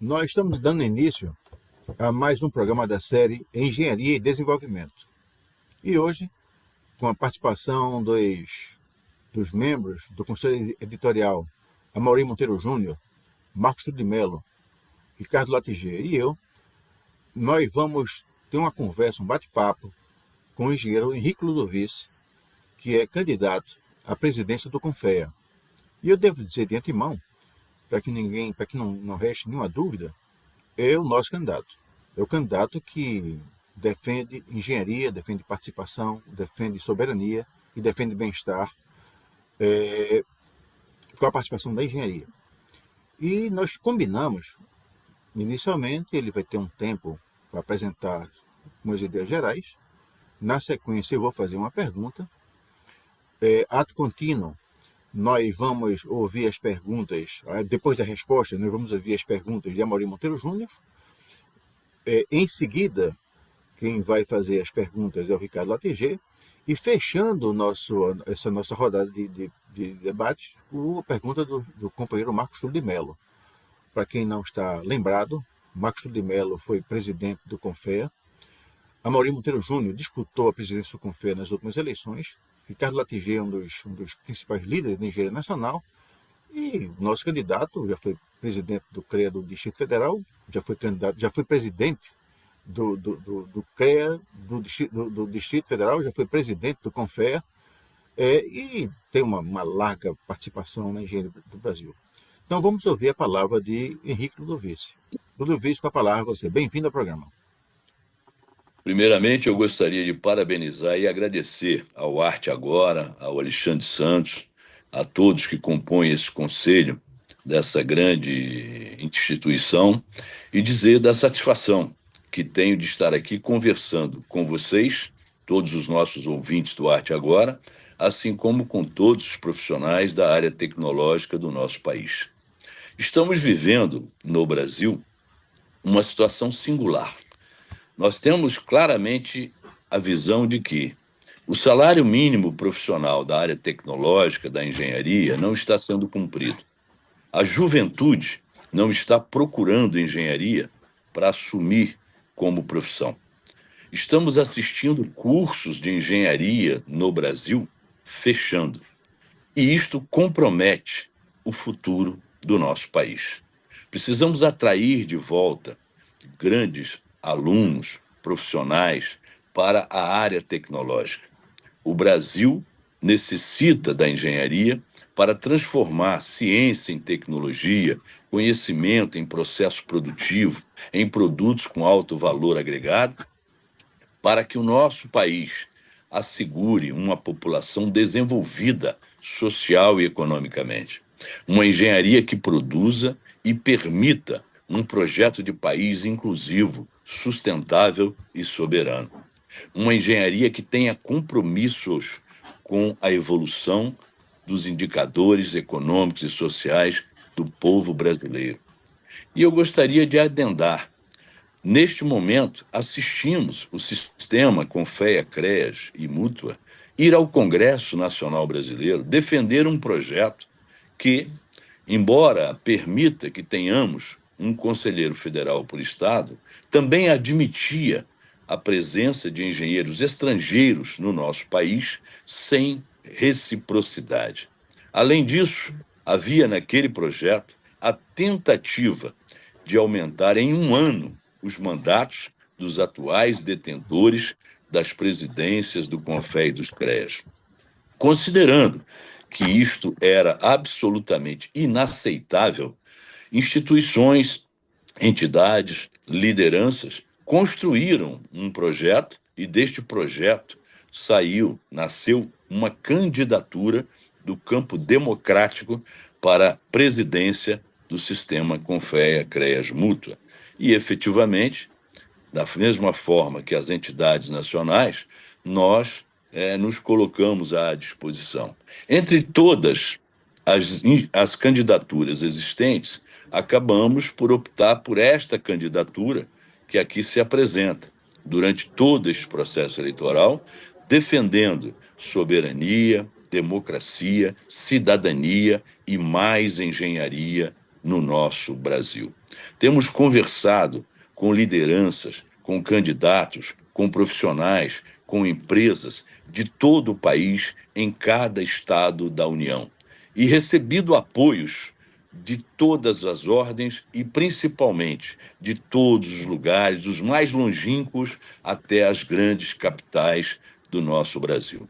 Nós estamos dando início a mais um programa da série Engenharia e Desenvolvimento. E hoje, com a participação dos membros do Conselho Editorial, Amaury Monteiro Júnior, Marcos Tudo de Mello, Ricardo Latiger e eu, nós vamos ter uma conversa, um bate-papo com o engenheiro Henrique Ludovice, que é candidato à presidência do Confea. E eu devo dizer de antemão, para que não reste nenhuma dúvida, é o nosso candidato. É o candidato que defende engenharia, defende participação, defende soberania e defende bem-estar com a participação da engenharia. E nós combinamos, inicialmente, ele vai ter um tempo para apresentar umas ideias gerais. Na sequência, eu vou fazer uma pergunta. Ato contínuo, nós vamos ouvir as perguntas, depois da resposta, nós vamos ouvir as perguntas de Amaury Monteiro Júnior. Em seguida, quem vai fazer as perguntas é o Ricardo Latiger. E fechando essa nossa rodada de debate, a pergunta do companheiro Marcos Tudo de Mello. Para quem não está lembrado, Marcos Tudo de Mello foi presidente do Confea. Amaury Monteiro Júnior disputou a presidência do Confea nas últimas eleições. Ricardo Latiger é um dos principais líderes da engenharia nacional. E o nosso candidato já foi presidente do CREA do Distrito Federal, já foi presidente do CREA do Distrito Federal, já foi presidente do Confea, e tem uma larga participação na engenharia do Brasil. Então vamos ouvir a palavra de Henrique Ludovice. Ludovice, com a palavra você. Bem-vindo ao programa. Primeiramente, eu gostaria de parabenizar e agradecer ao Arte Agora, ao Alexandre Santos, a todos que compõem esse conselho dessa grande instituição e dizer da satisfação que tenho de estar aqui conversando com vocês, todos os nossos ouvintes do Arte Agora, assim como com todos os profissionais da área tecnológica do nosso país. Estamos vivendo, no Brasil, uma situação singular. Nós temos claramente a visão de que o salário mínimo profissional da área tecnológica, da engenharia, não está sendo cumprido. A juventude não está procurando engenharia para assumir como profissão. Estamos assistindo cursos de engenharia no Brasil fechando. E isto compromete o futuro do nosso país. Precisamos atrair de volta grandes alunos, profissionais para a área tecnológica. O Brasil necessita da engenharia para transformar ciência em tecnologia, conhecimento em processo produtivo, em produtos com alto valor agregado, para que o nosso país assegure uma população desenvolvida social e economicamente. Uma engenharia que produza e permita um projeto de país inclusivo, sustentável e soberano. Uma engenharia que tenha compromissos com a evolução dos indicadores econômicos e sociais do povo brasileiro. E eu gostaria de adendar. Neste momento, assistimos o sistema Confea, CREAS e Mútua ir ao Congresso Nacional Brasileiro defender um projeto que, embora permita que tenhamos um conselheiro federal por estado, também admitia a presença de engenheiros estrangeiros no nosso país sem reciprocidade. Além disso, havia naquele projeto a tentativa de aumentar em um ano os mandatos dos atuais detentores das presidências do Confea e dos CREAS. Considerando que isto era absolutamente inaceitável, instituições, entidades, lideranças construíram um projeto e deste projeto nasceu uma candidatura do campo democrático para a presidência do sistema Confea, CREAS, Mútua. E, efetivamente, da mesma forma que as entidades nacionais, nós nos colocamos à disposição. Entre todas as candidaturas existentes, acabamos por optar por esta candidatura que aqui se apresenta durante todo este processo eleitoral, defendendo soberania, democracia, cidadania e mais engenharia no nosso Brasil. Temos conversado com lideranças, com candidatos, com profissionais, com empresas de todo o país, em cada estado da União, e recebido apoios de todas as ordens e, principalmente, de todos os lugares, dos mais longínquos até as grandes capitais do nosso Brasil.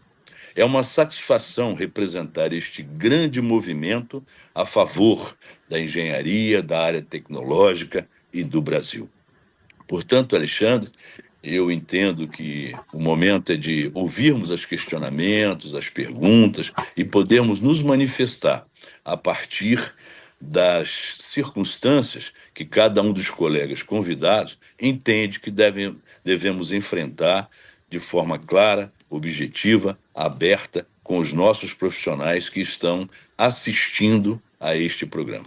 É uma satisfação representar este grande movimento a favor da engenharia, da área tecnológica e do Brasil. Portanto, Alexandre, eu entendo que o momento é de ouvirmos os questionamentos, as perguntas e podermos nos manifestar a partir das circunstâncias que cada um dos colegas convidados entende que devemos enfrentar de forma clara, objetiva, aberta, com os nossos profissionais que estão assistindo a este programa.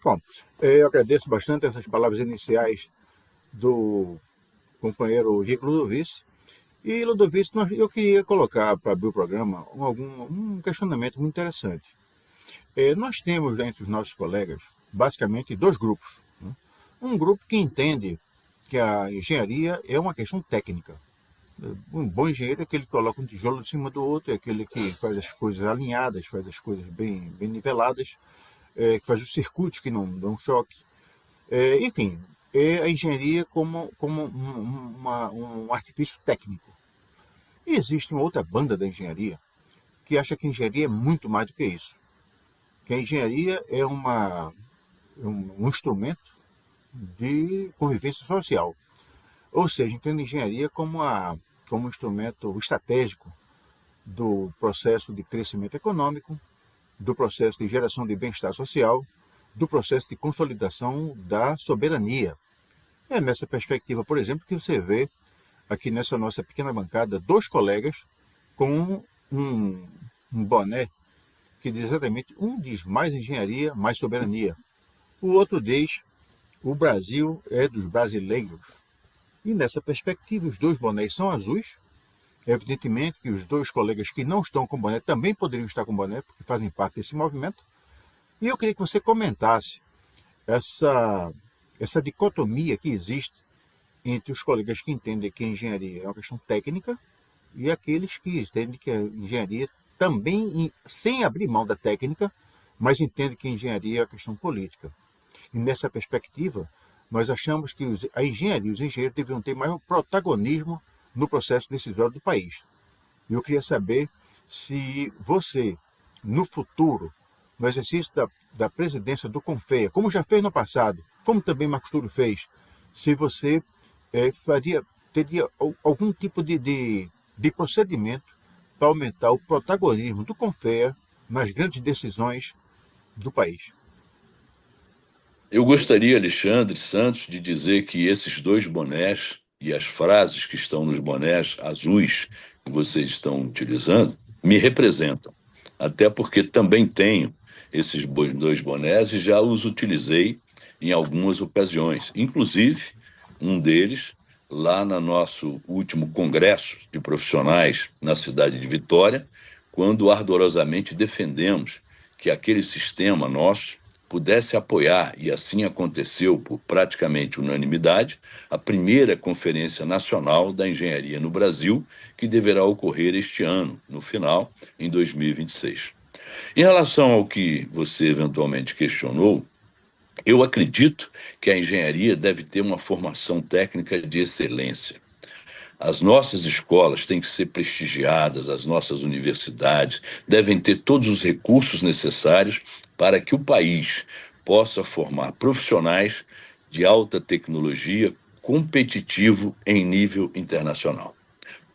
Bom, eu agradeço bastante essas palavras iniciais do companheiro Rico Ludovice. E, Ludovice, eu queria colocar para abrir o programa um questionamento muito interessante. Nós temos entre os nossos colegas, basicamente, dois grupos. Né? Um grupo que entende que a engenharia é uma questão técnica. Um bom engenheiro é aquele que coloca um tijolo em cima do outro, é aquele que faz as coisas alinhadas, faz as coisas bem niveladas, que faz os circuitos que não dão choque. Enfim, é a engenharia como um artifício técnico. E existe uma outra banda da engenharia que acha que a engenharia é muito mais do que isso. Que a engenharia é um instrumento de convivência social. Ou seja, entende a engenharia como um instrumento estratégico do processo de crescimento econômico, do processo de geração de bem-estar social, do processo de consolidação da soberania. É nessa perspectiva, por exemplo, que você vê aqui nessa nossa pequena bancada dois colegas com um boné que diz exatamente, um diz mais engenharia, mais soberania. O outro diz, o Brasil é dos brasileiros. E nessa perspectiva, os dois bonés são azuis. Evidentemente que os dois colegas que não estão com boné também poderiam estar com boné, porque fazem parte desse movimento. E eu queria que você comentasse essa dicotomia que existe entre os colegas que entendem que a engenharia é uma questão técnica e aqueles que entendem que a engenharia também, sem abrir mão da técnica, mas entendem que a engenharia é uma questão política. E nessa perspectiva, nós achamos que a engenharia e os engenheiros deveriam ter maior protagonismo no processo decisório do país. E eu queria saber se você, no futuro, no exercício da presidência do CONFEA, como já fez no passado, como também Marcos Túlio fez, se você teria algum tipo de procedimento para aumentar o protagonismo do CONFEA nas grandes decisões do país. Eu gostaria, Alexandre Santos, de dizer que esses dois bonés e as frases que estão nos bonés azuis que vocês estão utilizando me representam. Até porque também tenho esses dois bonés e já os utilizei em algumas ocasiões. Inclusive, um deles lá no nosso último congresso de profissionais na cidade de Vitória, quando ardorosamente defendemos que aquele sistema nosso pudesse apoiar, e assim aconteceu por praticamente unanimidade, a primeira Conferência Nacional da Engenharia no Brasil, que deverá ocorrer este ano, no final, em 2026. Em relação ao que você eventualmente questionou, eu acredito que a engenharia deve ter uma formação técnica de excelência. As nossas escolas têm que ser prestigiadas, as nossas universidades devem ter todos os recursos necessários para que o país possa formar profissionais de alta tecnologia competitivo em nível internacional.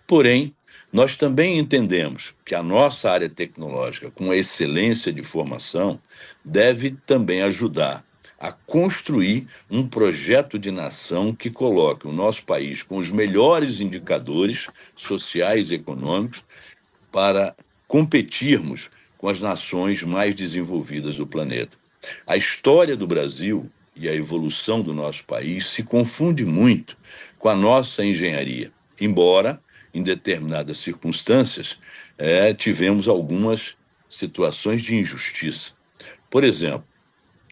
Porém, nós também entendemos que a nossa área tecnológica, com a excelência de formação, deve também ajudar a construir um projeto de nação que coloque o nosso país com os melhores indicadores sociais e econômicos para competirmos com as nações mais desenvolvidas do planeta. A história do Brasil e a evolução do nosso país se confunde muito com a nossa engenharia, embora, em determinadas circunstâncias, tivemos algumas situações de injustiça. Por exemplo,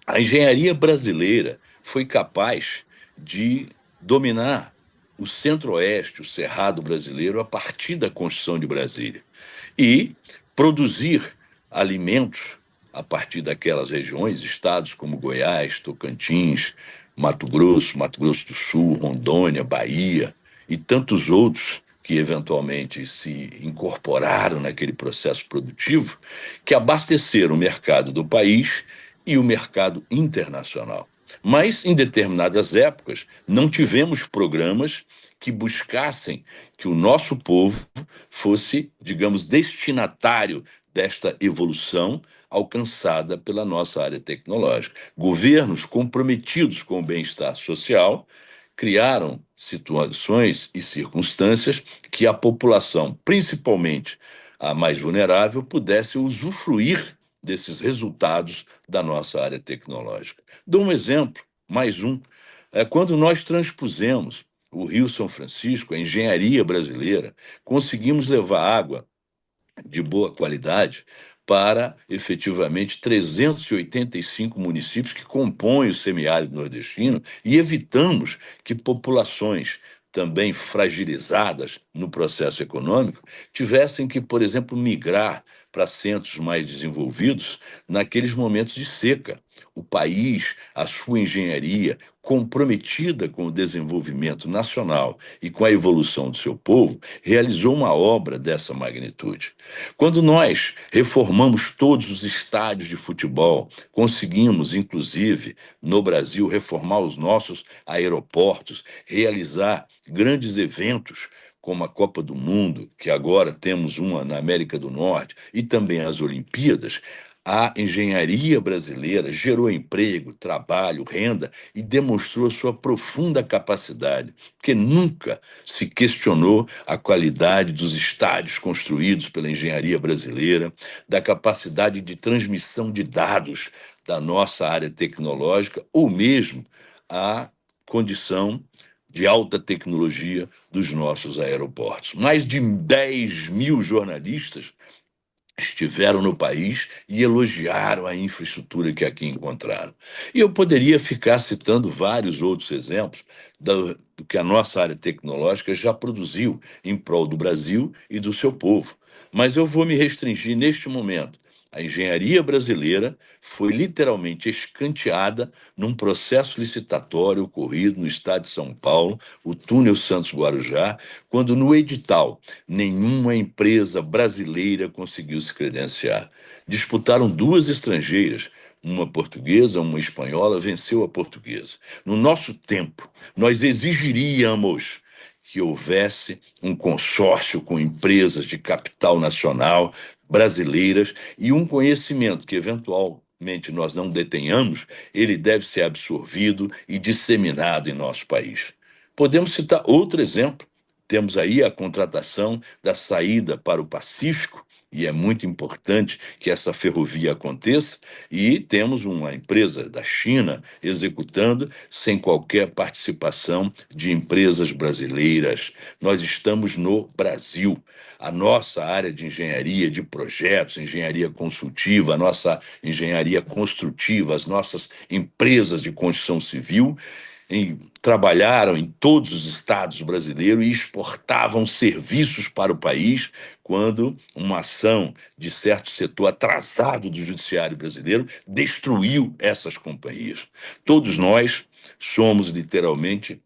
A engenharia brasileira foi capaz de dominar o centro-oeste, o cerrado brasileiro, a partir da construção de Brasília e produzir alimentos a partir daquelas regiões, estados como Goiás, Tocantins, Mato Grosso do Sul, Rondônia, Bahia e tantos outros que eventualmente se incorporaram naquele processo produtivo, que abasteceram o mercado do país e o mercado internacional. Mas, em determinadas épocas, não tivemos programas que buscassem que o nosso povo fosse, digamos, destinatário desta evolução alcançada pela nossa área tecnológica. Governos comprometidos com o bem-estar social criaram situações e circunstâncias que a população, principalmente a mais vulnerável, pudesse usufruir desses resultados da nossa área tecnológica. Dou um exemplo, mais um. Quando nós transpusemos o Rio São Francisco, a engenharia brasileira, conseguimos levar água de boa qualidade para efetivamente 385 municípios que compõem o semiárido nordestino e evitamos que populações também fragilizadas no processo econômico tivessem que, por exemplo, migrar para centros mais desenvolvidos naqueles momentos de seca. O país, a sua engenharia, comprometida com o desenvolvimento nacional e com a evolução do seu povo, realizou uma obra dessa magnitude. Quando nós reformamos todos os estádios de futebol, conseguimos, inclusive, no Brasil, reformar os nossos aeroportos, realizar grandes eventos como a Copa do Mundo, que agora temos uma na América do Norte, e também as Olimpíadas, a engenharia brasileira gerou emprego, trabalho, renda e demonstrou sua profunda capacidade, porque nunca se questionou a qualidade dos estádios construídos pela engenharia brasileira, da capacidade de transmissão de dados da nossa área tecnológica, ou mesmo a condição de alta tecnologia dos nossos aeroportos. Mais de 10 mil jornalistas estiveram no país e elogiaram a infraestrutura que aqui encontraram. E eu poderia ficar citando vários outros exemplos do que a nossa área tecnológica já produziu em prol do Brasil e do seu povo. Mas eu vou me restringir neste momento. A engenharia brasileira foi literalmente escanteada num processo licitatório ocorrido no estado de São Paulo, o túnel Santos-Guarujá, quando no edital nenhuma empresa brasileira conseguiu se credenciar. Disputaram duas estrangeiras, uma portuguesa, uma espanhola, venceu a portuguesa. No nosso tempo, nós exigiríamos que houvesse um consórcio com empresas de capital nacional brasileiras e um conhecimento que eventualmente nós não detenhamos, ele deve ser absorvido e disseminado em nosso país. Podemos citar outro exemplo. Temos aí a contratação da saída para o Pacífico, e é muito importante que essa ferrovia aconteça, e temos uma empresa da China executando sem qualquer participação de empresas brasileiras. Nós estamos no Brasil. A nossa área de engenharia de projetos, engenharia consultiva, a nossa engenharia construtiva, as nossas empresas de construção civil trabalharam em todos os estados brasileiros e exportavam serviços para o país quando uma ação de certo setor atrasado do judiciário brasileiro destruiu essas companhias. Todos nós somos literalmente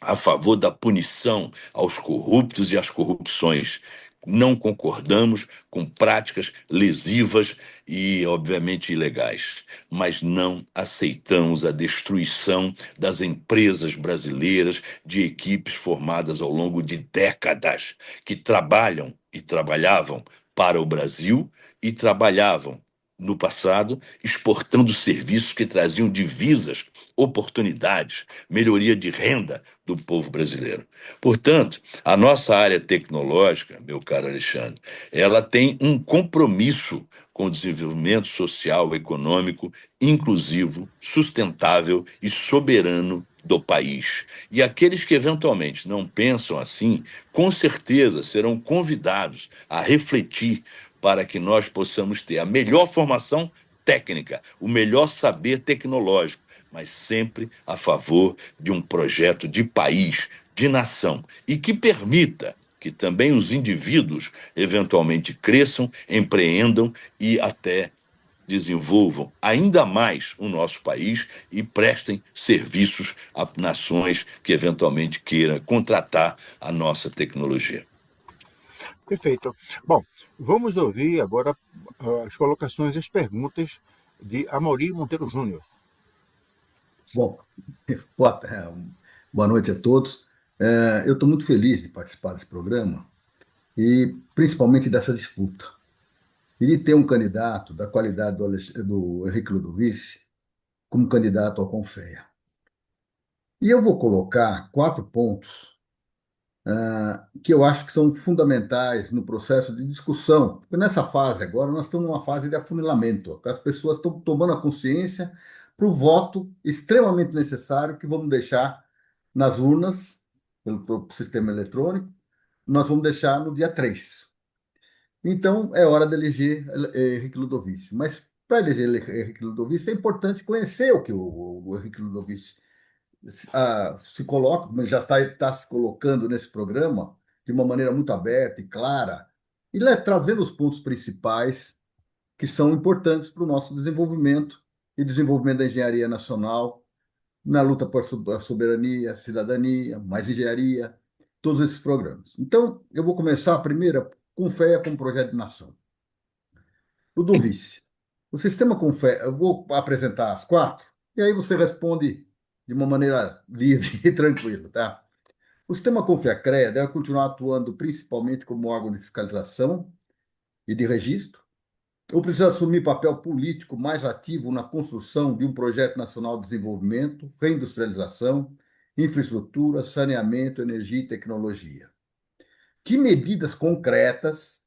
a favor da punição aos corruptos e às corrupções. Não concordamos com práticas lesivas e, obviamente, ilegais, mas não aceitamos a destruição das empresas brasileiras, de equipes formadas ao longo de décadas, que trabalham e trabalhavam para o Brasil e trabalhavam no passado, exportando serviços que traziam divisas, oportunidades, melhoria de renda do povo brasileiro. Portanto, a nossa área tecnológica, meu caro Alexandre, ela tem um compromisso com o desenvolvimento social, econômico, inclusivo, sustentável e soberano do país. E aqueles que eventualmente não pensam assim, com certeza serão convidados a refletir para que nós possamos ter a melhor formação técnica, o melhor saber tecnológico, mas sempre a favor de um projeto de país, de nação, e que permita que também os indivíduos eventualmente cresçam, empreendam e até desenvolvam ainda mais o nosso país e prestem serviços a nações que eventualmente queiram contratar a nossa tecnologia. Perfeito. Bom, vamos ouvir agora as colocações e as perguntas de Amaury Monteiro Júnior. Bom, boa, boa noite a todos. Eu estou muito feliz de participar desse programa e principalmente dessa disputa. E de ter um candidato da qualidade do Henrique Ludovici como candidato ao Confeia. E eu vou colocar 4 pontos que eu acho que são fundamentais no processo de discussão. Porque nessa fase agora, nós estamos numa fase de afunilamento. As pessoas estão tomando a consciência para o voto extremamente necessário que vamos deixar nas urnas, pelo sistema eletrônico, nós vamos deixar no dia 3. Então, é hora de eleger Henrique Ludovici. Mas, para eleger Henrique Ludovici, é importante conhecer o que o Henrique Ludovici se coloca, mas já está se colocando nesse programa de uma maneira muito aberta e clara, e trazendo os pontos principais que são importantes para o nosso desenvolvimento e desenvolvimento da engenharia nacional, na luta por soberania, cidadania, mais engenharia, todos esses programas. Então, eu vou começar a primeira com fé com o projeto de nação. O do vice. O sistema com fé, eu vou apresentar as 4, e aí você responde de uma maneira livre e tranquila, tá? O sistema Confea-CREA deve continuar atuando principalmente como órgão de fiscalização e de registro, ou precisa assumir papel político mais ativo na construção de um projeto nacional de desenvolvimento, reindustrialização, infraestrutura, saneamento, energia e tecnologia. Que medidas concretas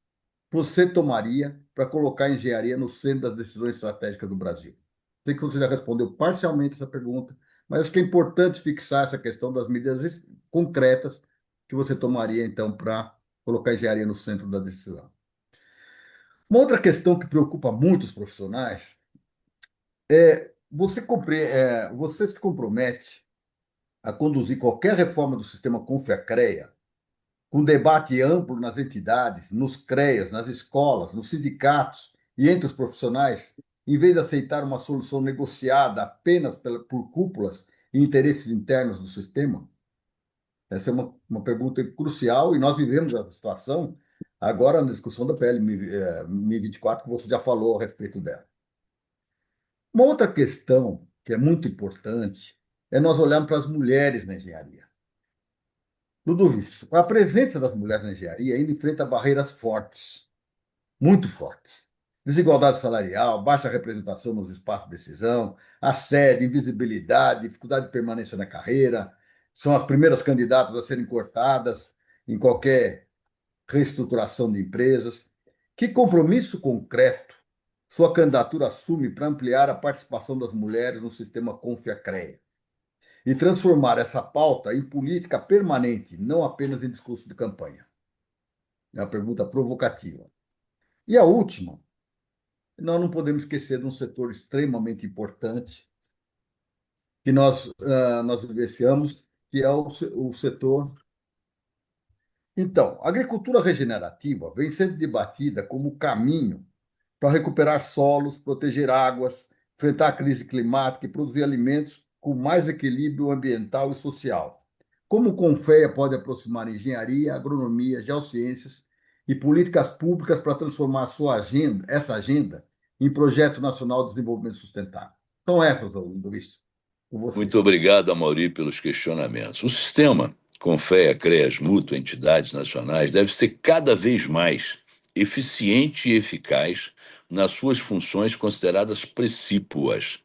você tomaria para colocar a engenharia no centro das decisões estratégicas do Brasil? Sei que você já respondeu parcialmente essa pergunta, mas acho que é importante fixar essa questão das medidas concretas que você tomaria, então, para colocar a engenharia no centro da decisão. Uma outra questão que preocupa muito os profissionais é você se compromete a conduzir qualquer reforma do sistema Confea-CREA com debate amplo nas entidades, nos CREAs, nas escolas, nos sindicatos e entre os profissionais, em vez de aceitar uma solução negociada apenas por cúpulas e interesses internos do sistema? Essa é uma pergunta crucial e nós vivemos essa situação agora na discussão da PL 1024, que você já falou a respeito dela. Uma outra questão que é muito importante é nós olharmos para as mulheres na engenharia. Ludovic, a presença das mulheres na engenharia ainda enfrenta barreiras fortes, muito fortes. Desigualdade salarial, baixa representação nos espaços de decisão, assédio, invisibilidade, dificuldade de permanência na carreira, são as primeiras candidatas a serem cortadas em qualquer reestruturação de empresas. Que compromisso concreto sua candidatura assume para ampliar a participação das mulheres no sistema Confea-CREA e transformar essa pauta em política permanente, não apenas em discurso de campanha? É uma pergunta provocativa. E a última, nós não podemos esquecer de um setor extremamente importante que nós vivenciamos, que é o setor. Então, a agricultura regenerativa vem sendo debatida como caminho para recuperar solos, proteger águas, enfrentar a crise climática e produzir alimentos com mais equilíbrio ambiental e social. Como o Confea pode aproximar engenharia, agronomia, geociências e políticas públicas para transformar essa agenda em projeto nacional de desenvolvimento sustentável? Então, essas, Luiz, com você. Muito obrigado, Amaury, pelos questionamentos. O sistema Confea, CREAS, Mútua, entidades nacionais, deve ser cada vez mais eficiente e eficaz nas suas funções consideradas precípuas,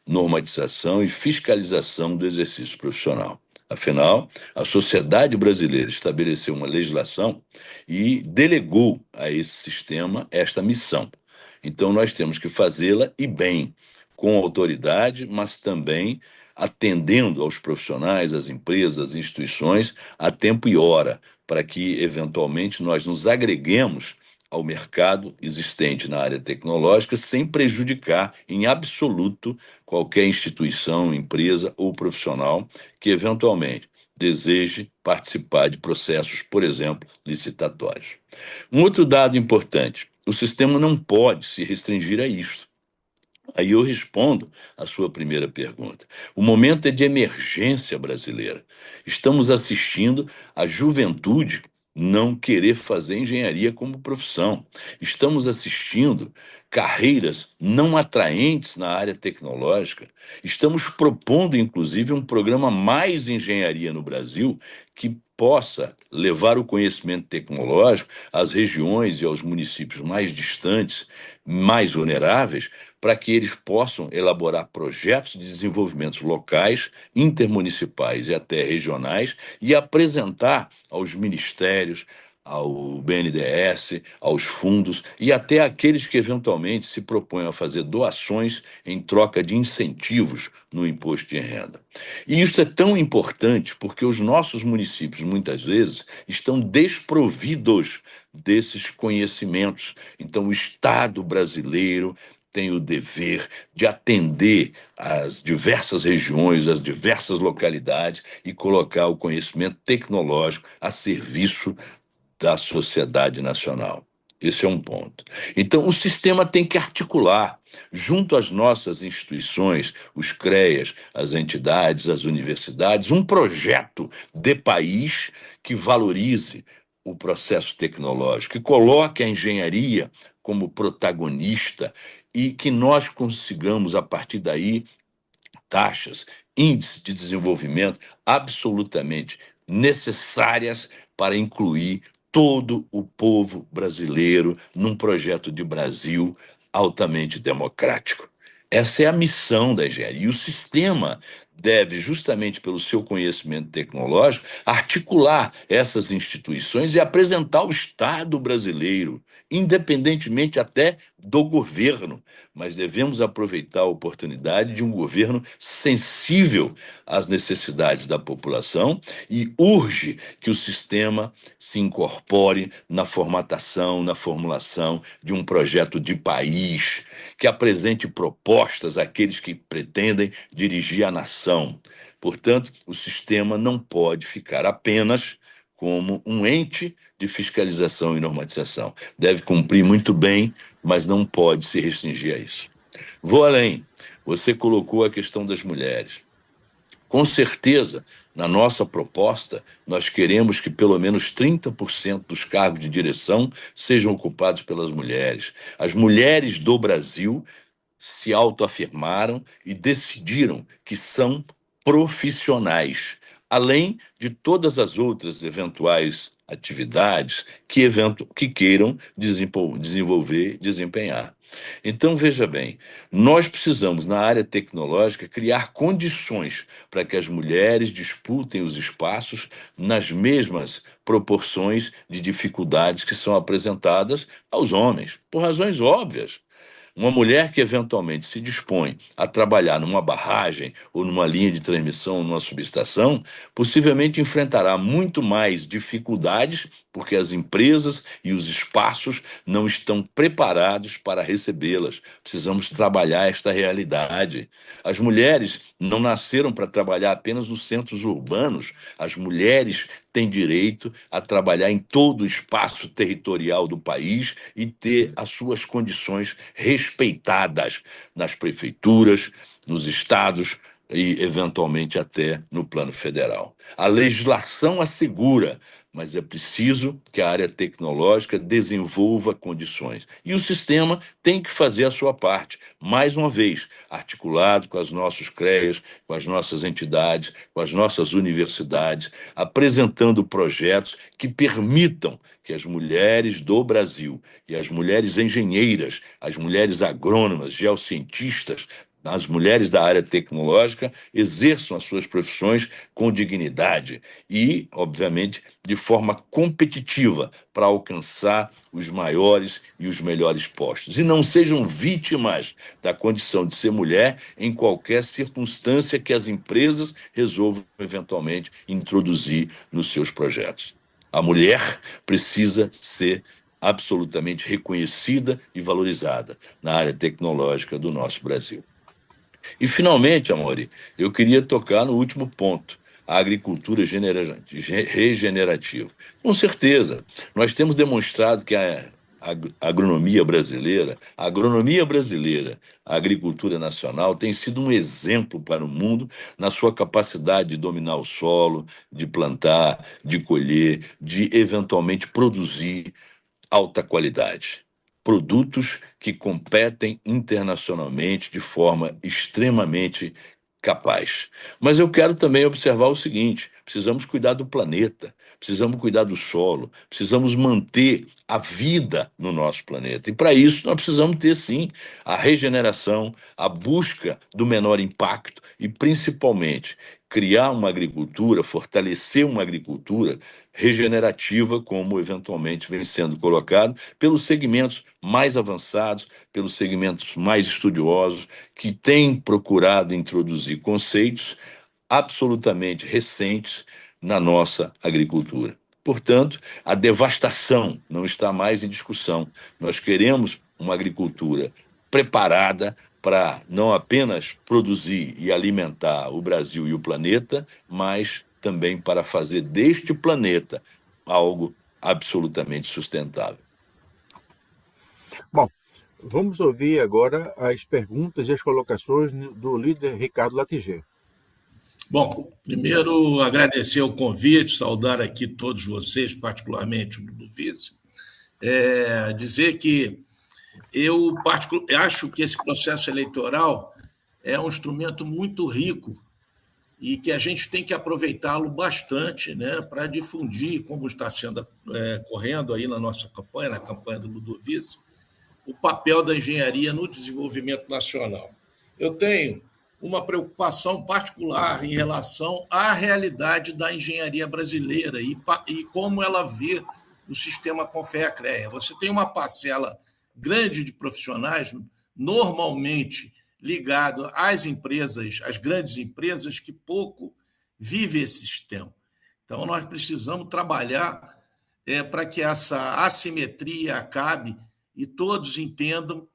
normatização e fiscalização do exercício profissional. Afinal, a sociedade brasileira estabeleceu uma legislação e delegou a esse sistema esta missão. Então, nós temos que fazê-la e bem, com autoridade, mas também atendendo aos profissionais, às empresas, às instituições, a tempo e hora, para que, eventualmente, nós nos agreguemos ao mercado existente na área tecnológica, sem prejudicar em absoluto qualquer instituição, empresa ou profissional que eventualmente deseje participar de processos, por exemplo, licitatórios. Um outro dado importante: o sistema não pode se restringir a isto. Aí eu respondo à sua primeira pergunta. O momento é de emergência brasileira. Estamos assistindo a juventude não querer fazer engenharia como profissão. Estamos assistindo carreiras não atraentes na área tecnológica. Estamos propondo, inclusive, um programa Mais Engenharia no Brasil que possa levar o conhecimento tecnológico às regiões e aos municípios mais distantes, mais vulneráveis, para que eles possam elaborar projetos de desenvolvimento locais, intermunicipais e até regionais e apresentar aos ministérios, ao BNDES, aos fundos e até aqueles que eventualmente se propõem a fazer doações em troca de incentivos no imposto de renda. E isso é tão importante porque os nossos municípios, muitas vezes, estão desprovidos desses conhecimentos. Então, o Estado brasileiro tem o dever de atender às diversas regiões, às diversas localidades e colocar o conhecimento tecnológico a serviço da sociedade nacional. Esse é um ponto. Então, o sistema tem que articular, junto às nossas instituições, os CREAs, as entidades, as universidades, um projeto de país que valorize o processo tecnológico, que coloque a engenharia como protagonista e que nós consigamos, a partir daí, taxas, índices de desenvolvimento absolutamente necessárias para incluir todo o povo brasileiro num projeto de Brasil altamente democrático. Essa é a missão da engenharia. E o sistema deve, justamente pelo seu conhecimento tecnológico, articular essas instituições e apresentar o Estado brasileiro, independentemente até do governo. Mas devemos aproveitar a oportunidade de um governo sensível às necessidades da população e urge que o sistema se incorpore na formatação, na formulação de um projeto de país que apresente propostas àqueles que pretendem dirigir a nação. Portanto, o sistema não pode ficar apenas como um ente de fiscalização e normatização. Deve cumprir muito bem, mas não pode se restringir a isso. Vou além. Você colocou a questão das mulheres. Com certeza, na nossa proposta, nós queremos que pelo menos 30% dos cargos de direção sejam ocupados pelas mulheres. As mulheres do Brasil se autoafirmaram e decidiram que são profissionais, além de todas as outras eventuais atividades que queiram desenvolver, desempenhar. Então, veja bem, nós precisamos, na área tecnológica, criar condições para que as mulheres disputem os espaços nas mesmas proporções de dificuldades que são apresentadas aos homens, por razões óbvias. Uma mulher que eventualmente se dispõe a trabalhar numa barragem ou numa linha de transmissão, numa subestação, possivelmente enfrentará muito mais dificuldades, porque as empresas e os espaços não estão preparados para recebê-las. Precisamos trabalhar esta realidade. As mulheres não nasceram para trabalhar apenas nos centros urbanos. As mulheres têm direito a trabalhar em todo o espaço territorial do país e ter as suas condições respeitadas nas prefeituras, nos estados e, eventualmente, até no plano federal. A legislação assegura, mas é preciso que a área tecnológica desenvolva condições. E o sistema tem que fazer a sua parte, mais uma vez, articulado com os nossos CREAs, com as nossas entidades, com as nossas universidades, apresentando projetos que permitam que as mulheres do Brasil e as mulheres engenheiras, as mulheres agrônomas, geocientistas, as mulheres da área tecnológica exerçam as suas profissões com dignidade e, obviamente, de forma competitiva para alcançar os maiores e os melhores postos. E não sejam vítimas da condição de ser mulher em qualquer circunstância que as empresas resolvam eventualmente introduzir nos seus projetos. A mulher precisa ser absolutamente reconhecida e valorizada na área tecnológica do nosso Brasil. E, finalmente, Amaury, eu queria tocar no último ponto, a agricultura regenerativa. Com certeza, nós temos demonstrado que a agronomia brasileira, a agricultura nacional, tem sido um exemplo para o mundo na sua capacidade de dominar o solo, de plantar, de colher, de eventualmente produzir alta qualidade. Produtos que competem internacionalmente de forma extremamente capaz. Mas eu quero também observar o seguinte: precisamos cuidar do planeta, precisamos cuidar do solo, precisamos manter a vida no nosso planeta. E para isso nós precisamos ter, sim, a regeneração, a busca do menor impacto e, principalmente, criar uma agricultura, fortalecer uma agricultura regenerativa, como eventualmente vem sendo colocado pelos segmentos mais avançados, pelos segmentos mais estudiosos, que têm procurado introduzir conceitos absolutamente recentes na nossa agricultura. Portanto, a devastação não está mais em discussão. Nós queremos uma agricultura preparada para não apenas produzir e alimentar o Brasil e o planeta, mas também para fazer deste planeta algo absolutamente sustentável. Bom, vamos ouvir agora as perguntas e as colocações do líder Ricardo Latiger. Bom, primeiro agradecer o convite, saudar aqui todos vocês, particularmente o do vice, dizer que eu acho que esse processo eleitoral é um instrumento muito rico e que a gente tem que aproveitá-lo bastante, né, para difundir, como está sendo correndo aí na nossa campanha, na campanha do Ludovice, o papel da engenharia no desenvolvimento nacional. Eu tenho uma preocupação particular em relação à realidade da engenharia brasileira e como ela vê o sistema Confea-CREA. Você tem uma parcela grande de profissionais, normalmente ligado às empresas, às grandes empresas, que pouco vive esse sistema. Então, nós precisamos trabalhar para que essa assimetria acabe e todos entendam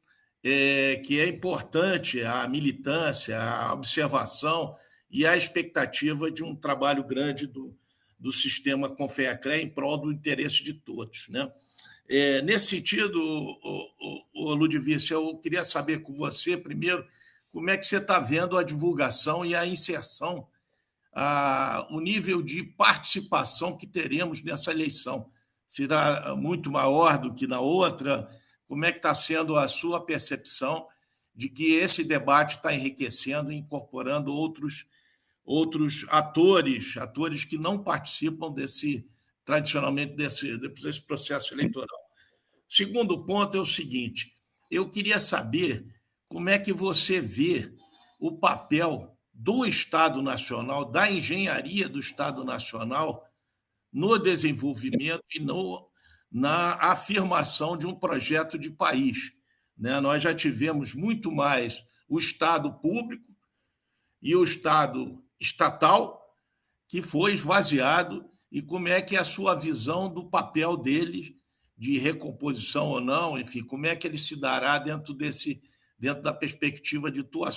que é importante a militância, a observação e a expectativa de um trabalho grande do sistema Confea-CREA em prol do interesse de todos, né? Nesse sentido, Ludovice, eu queria saber com você, primeiro, como é que você está vendo a divulgação e a inserção, o nível de participação que teremos nessa eleição. Será muito maior do que na outra? Como é que está sendo a sua percepção de que esse debate está enriquecendo e incorporando outros atores que não participam tradicionalmente desse processo eleitoral? Segundo ponto é o seguinte: eu queria saber como é que você vê o papel do Estado Nacional, da engenharia do Estado Nacional, no desenvolvimento e na afirmação de um projeto de país, né? Nós já tivemos muito mais o Estado público e o Estado estatal, que foi esvaziado, e como é que é a sua visão do papel dele, de recomposição ou não, enfim, como é que ele se dará dentro da perspectiva de tua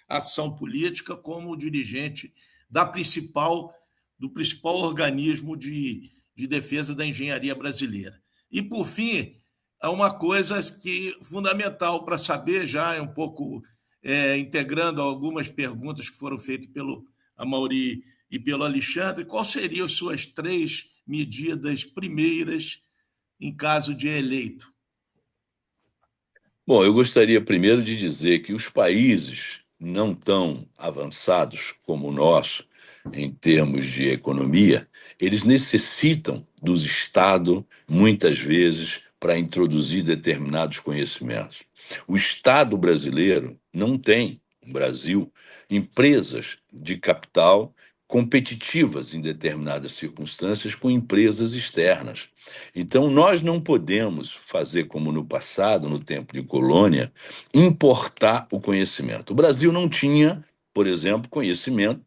ação política como dirigente do principal organismo de defesa da engenharia brasileira. E, por fim, há uma coisa que é fundamental para saber, já é um pouco integrando algumas perguntas que foram feitas pelo Amaury e pelo Alexandre: quais seriam as suas 3 medidas primeiras em caso de eleito? Bom, eu gostaria primeiro de dizer que os países não tão avançados como o nosso, em termos de economia, eles necessitam dos Estados, muitas vezes, para introduzir determinados conhecimentos. O Estado brasileiro não tem, no Brasil, empresas de capital competitivas em determinadas circunstâncias com empresas externas. Então, nós não podemos fazer como no passado, no tempo de colônia, importar o conhecimento. O Brasil não tinha, por exemplo, conhecimento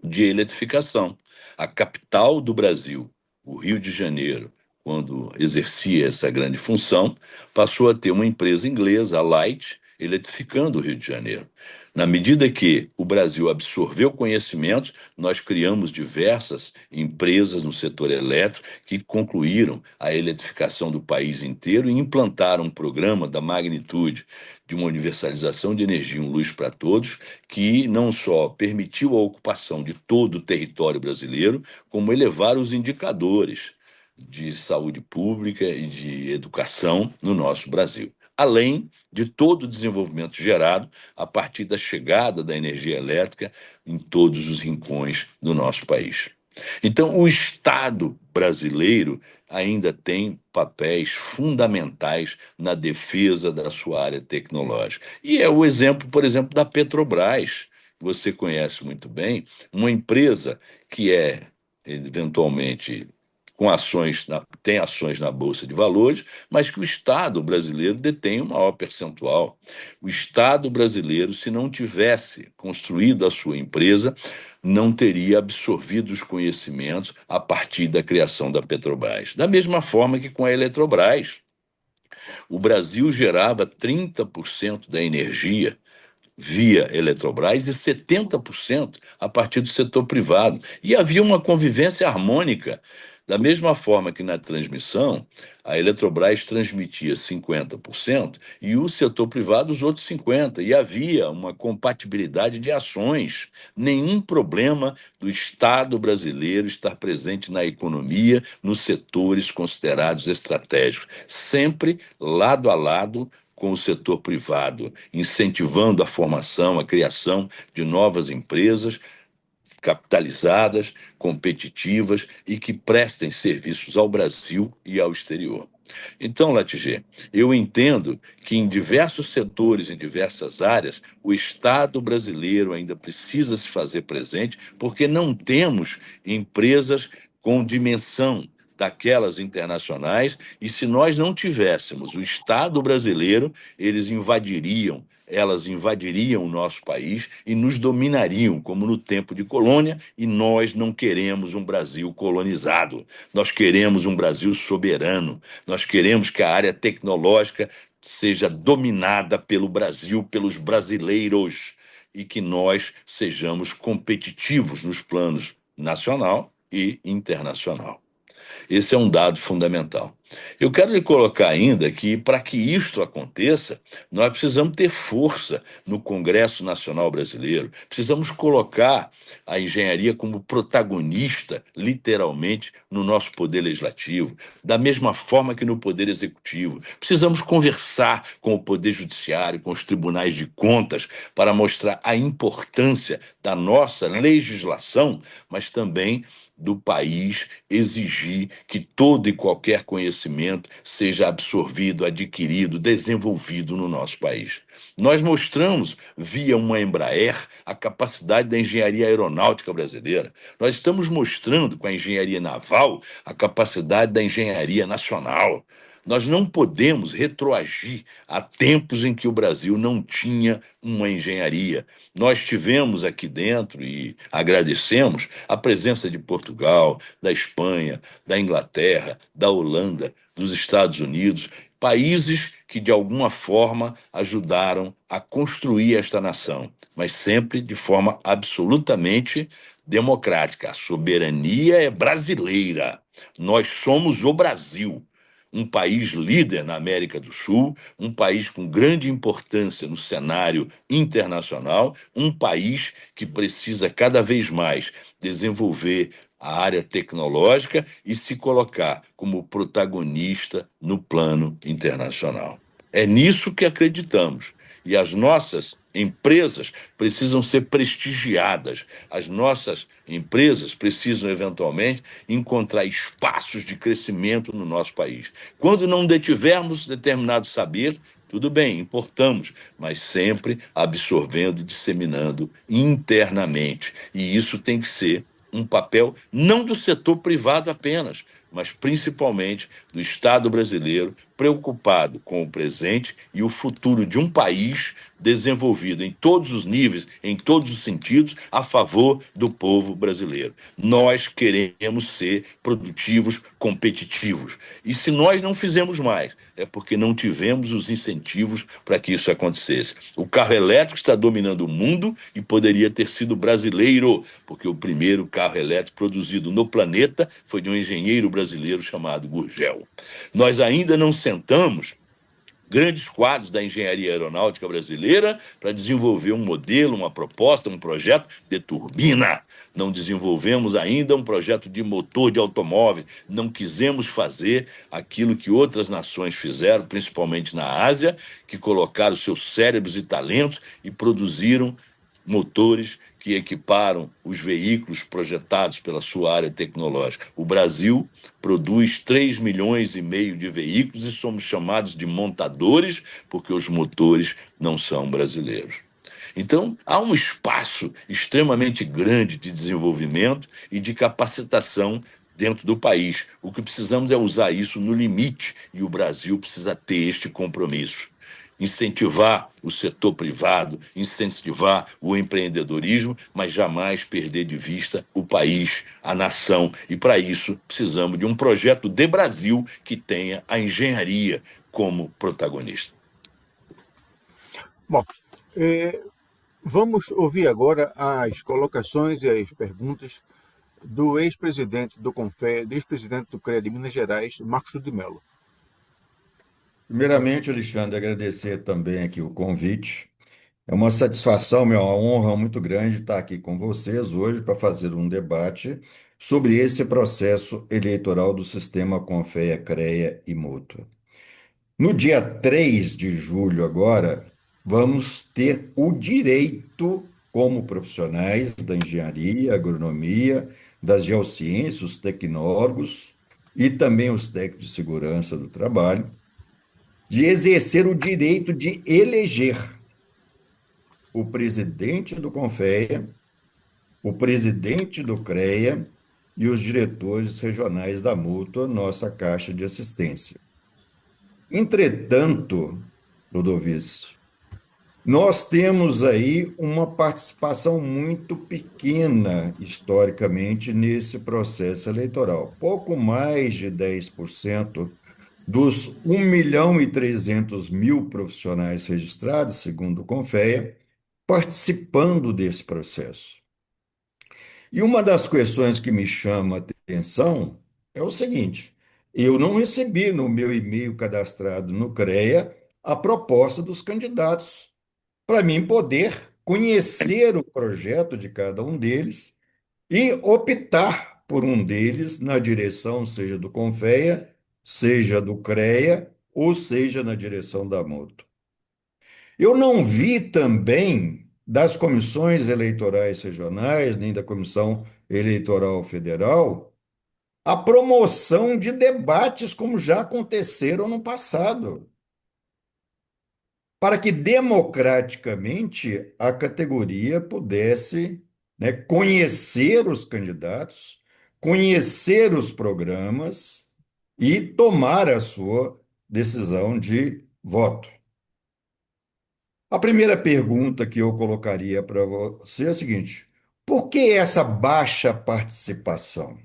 de eletrificação. A capital do Brasil, o Rio de Janeiro, quando exercia essa grande função, passou a ter uma empresa inglesa, a Light, eletrificando o Rio de Janeiro. Na medida que o Brasil absorveu conhecimentos, nós criamos diversas empresas no setor elétrico que concluíram a eletrificação do país inteiro e implantaram um programa da magnitude de uma universalização de energia, um luz para todos, que não só permitiu a ocupação de todo o território brasileiro, como elevar os indicadores de saúde pública e de educação no nosso Brasil, além de todo o desenvolvimento gerado a partir da chegada da energia elétrica em todos os rincões do nosso país. Então, o Estado brasileiro ainda tem papéis fundamentais na defesa da sua área tecnológica. E é o exemplo, por exemplo, da Petrobras, que você conhece muito bem, uma empresa que é, eventualmente, tem ações na Bolsa de Valores, mas que o Estado brasileiro detém o maior percentual. O Estado brasileiro, se não tivesse construído a sua empresa, não teria absorvido os conhecimentos a partir da criação da Petrobras. Da mesma forma que com a Eletrobras, o Brasil gerava 30% da energia via Eletrobras e 70% a partir do setor privado. E havia uma convivência harmônica. Da mesma forma que na transmissão, a Eletrobras transmitia 50% e o setor privado os outros 50%. E havia uma compatibilidade de ações. Nenhum problema do Estado brasileiro estar presente na economia, nos setores considerados estratégicos. Sempre lado a lado com o setor privado, incentivando a formação, a criação de novas empresas capitalizadas, competitivas e que prestem serviços ao Brasil e ao exterior. Então, Latigê, eu entendo que em diversos setores, em diversas áreas, o Estado brasileiro ainda precisa se fazer presente, porque não temos empresas com dimensão daquelas internacionais, e se nós não tivéssemos o Estado brasileiro, elas invadiriam o nosso país e nos dominariam, como no tempo de colônia, e nós não queremos um Brasil colonizado. Nós queremos um Brasil soberano. Nós queremos que a área tecnológica seja dominada pelo Brasil, pelos brasileiros, e que nós sejamos competitivos nos planos nacional e internacional. Esse é um dado fundamental. Eu quero lhe colocar ainda que, para que isto aconteça, nós precisamos ter força no Congresso Nacional Brasileiro, precisamos colocar a engenharia como protagonista, literalmente, no nosso poder legislativo, da mesma forma que no poder executivo. Precisamos conversar com o poder judiciário, com os tribunais de contas, para mostrar a importância da nossa legislação, mas também do país exigir que todo e qualquer conhecimento seja absorvido, adquirido, desenvolvido no nosso país. Nós mostramos, via uma Embraer, a capacidade da engenharia aeronáutica brasileira. Nós estamos mostrando, com a engenharia naval, a capacidade da engenharia nacional. Nós não podemos retroagir a tempos em que o Brasil não tinha uma engenharia. Nós tivemos aqui dentro, e agradecemos, a presença de Portugal, da Espanha, da Inglaterra, da Holanda, dos Estados Unidos, países que, de alguma forma, ajudaram a construir esta nação, mas sempre de forma absolutamente democrática. A soberania é brasileira. Nós somos o Brasil. Um país líder na América do Sul, um país com grande importância no cenário internacional, um país que precisa cada vez mais desenvolver a área tecnológica e se colocar como protagonista no plano internacional. É nisso que acreditamos. E as nossas empresas precisam ser prestigiadas. As nossas empresas precisam, eventualmente, encontrar espaços de crescimento no nosso país. Quando não detivermos determinado saber, tudo bem, importamos, mas sempre absorvendo e disseminando internamente. E isso tem que ser um papel não do setor privado apenas, mas principalmente do Estado brasileiro, preocupado com o presente e o futuro de um país desenvolvido em todos os níveis, em todos os sentidos, a favor do povo brasileiro. Nós queremos ser produtivos, competitivos. E se nós não fizemos mais, é porque não tivemos os incentivos para que isso acontecesse. O carro elétrico está dominando o mundo e poderia ter sido brasileiro, porque o primeiro carro elétrico produzido no planeta foi de um engenheiro brasileiro chamado Gurgel. Nós ainda não sentamos grandes quadros da engenharia aeronáutica brasileira para desenvolver um modelo, uma proposta, um projeto de turbina. Não desenvolvemos ainda um projeto de motor de automóveis. Não quisemos fazer aquilo que outras nações fizeram, principalmente na Ásia, que colocaram seus cérebros e talentos e produziram motores que equiparam os veículos projetados pela sua área tecnológica. O Brasil produz 3,5 milhões de veículos e somos chamados de montadores porque os motores não são brasileiros. Então, há um espaço extremamente grande de desenvolvimento e de capacitação dentro do país. O que precisamos é usar isso no limite e o Brasil precisa ter este compromisso. Incentivar o setor privado, incentivar o empreendedorismo, mas jamais perder de vista o país, a nação. E para isso precisamos de um projeto de Brasil que tenha a engenharia como protagonista. Bom, vamos ouvir agora as colocações e as perguntas do ex-presidente do CONFEA, do ex-presidente do CREA de Minas Gerais, Marcos de Mello. Primeiramente, Alexandre, agradecer também aqui o convite. É uma satisfação, uma honra muito grande estar aqui com vocês hoje para fazer um debate sobre esse processo eleitoral do sistema Conferia, CREA e Mútua. No dia 3 de julho, agora, vamos ter o direito, como profissionais da engenharia, agronomia, das geociências, os tecnólogos e também os técnicos de segurança do trabalho, de exercer o direito de eleger o presidente do CONFEA, o presidente do CREA e os diretores regionais da Mútua, nossa Caixa de Assistência. Entretanto, Ludovice, nós temos aí uma participação muito pequena, historicamente, nesse processo eleitoral. Pouco mais de 10% dos 1.300.000 profissionais registrados, segundo o CONFEA, participando desse processo. E uma das questões que me chama a atenção é o seguinte: eu não recebi no meu e-mail cadastrado no CREA a proposta dos candidatos para mim poder conhecer o projeto de cada um deles e optar por um deles na direção, seja do CONFEA, seja do CREA, ou seja na direção da Mútua. Eu não vi também das comissões eleitorais regionais, nem da Comissão Eleitoral Federal, a promoção de debates como já aconteceram no passado, para que democraticamente a categoria pudesse, né, conhecer os candidatos, conhecer os programas e tomar a sua decisão de voto. A primeira pergunta que eu colocaria para você é a seguinte: por que essa baixa participação